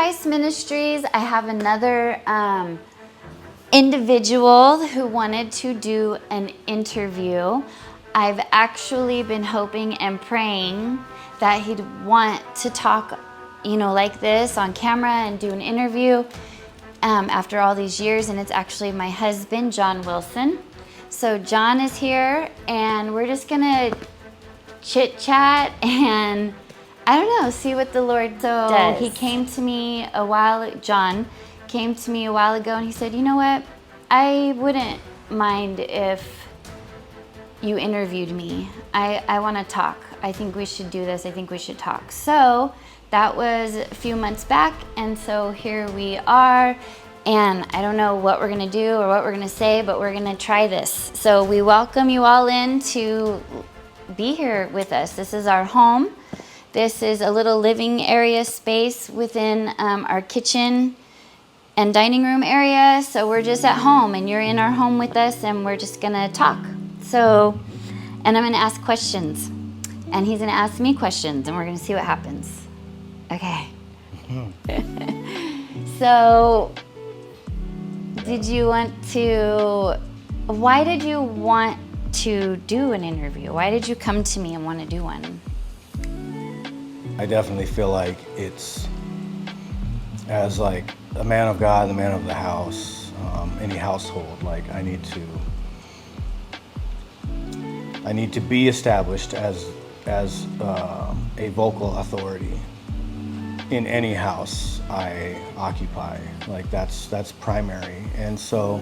Christ Ministries, I have another individual who wanted to do an interview. I've actually been hoping and praying that he'd want to talk, like this on camera and do an interview after all these years. And it's actually my husband, John Wilson. So John is here, and we're just gonna chit chat and I don't know, see what the Lord does. He came to me John came to me a while ago, and he said, you know what? I wouldn't mind if you interviewed me. I want to talk. I think we should do this. I think we should talk. So that was a few months back, and so here we are. And I don't know what we're going to do or what we're going to say, but we're going to try this. So we welcome you all in to be here with us. This is our home. This is a little living area space within our kitchen and dining room area. So we're just at home, and you're in our home with us, and we're just going to talk. So, and I'm going to ask questions, and he's going to ask me questions, and we're going to see what happens. Okay. So, why did you want to do an interview? Why did you come to me and want to do one? I definitely feel like it's, as like a man of God, the man of the house, any household, like I need to be established as a vocal authority in any house I occupy. Like that's primary. And so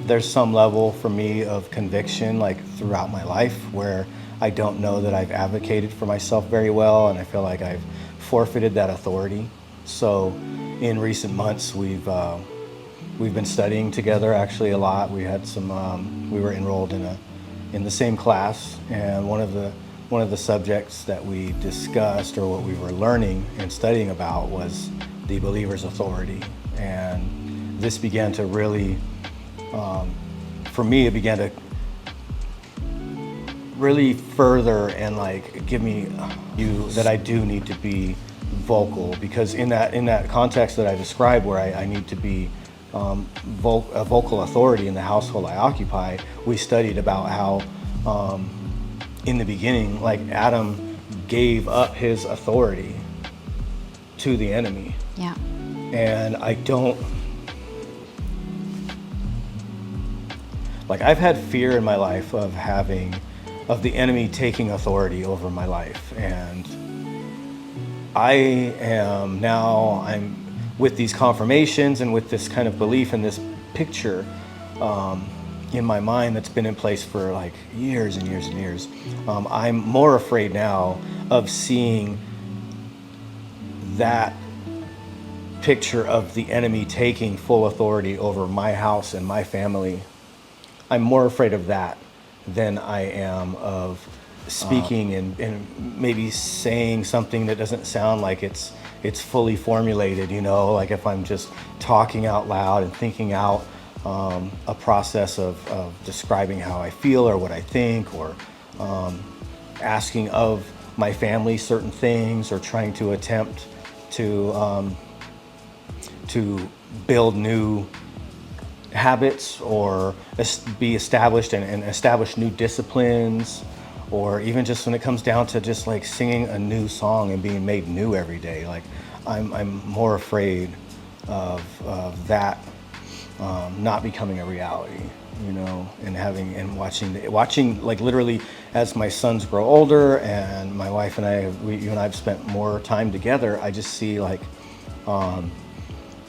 there's some level for me of conviction like throughout my life where I don't know that I've advocated for myself very well, and I feel like I've forfeited that authority. So in recent months we've been studying together actually a lot. We had some we were enrolled in the same class, and one of the subjects that we discussed, or what we were learning and studying about, was the believer's authority. And this began to really, for me, it began to really further and like give me that I do need to be vocal, because in that context that I described, where I need to be a vocal authority in the household I occupy, we studied about how in the beginning, like Adam gave up his authority to the enemy. Yeah. And I've had fear in my life of the enemy taking authority over my life. And I'm with these confirmations and with this kind of belief in this picture in my mind that's been in place for like years and years and years. I'm more afraid now of seeing that picture of the enemy taking full authority over my house and my family. I'm more afraid of that than I am of speaking and maybe saying something that doesn't sound like it's fully formulated, like if I'm just talking out loud and thinking out a process of describing how I feel or what I think, or asking of my family certain things, or trying to attempt to build new habits, or be established and establish new disciplines, or even just when it comes down to just like singing a new song and being made new every day. Like I'm more afraid of that not becoming a reality, and watching like literally as my sons grow older, and my wife and you and I have spent more time together. I just see like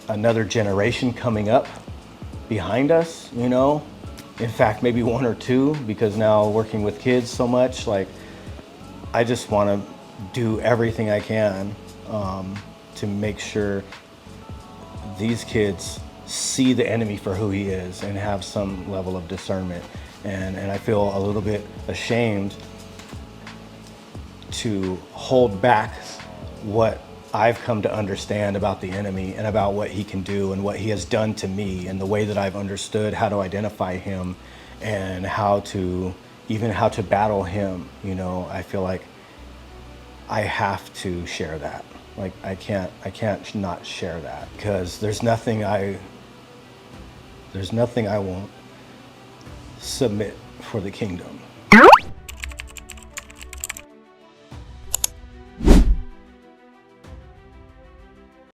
another generation coming up behind us, in fact, maybe one or two, because now working with kids so much, like I just want to do everything I can to make sure these kids see the enemy for who he is and have some level of discernment. And I feel a little bit ashamed to hold back what I've come to understand about the enemy and about what he can do and what he has done to me, and the way that I've understood how to identify him and how to battle him. I feel like I have to share that. Like I can't not share that because there's nothing I won't submit for the kingdom.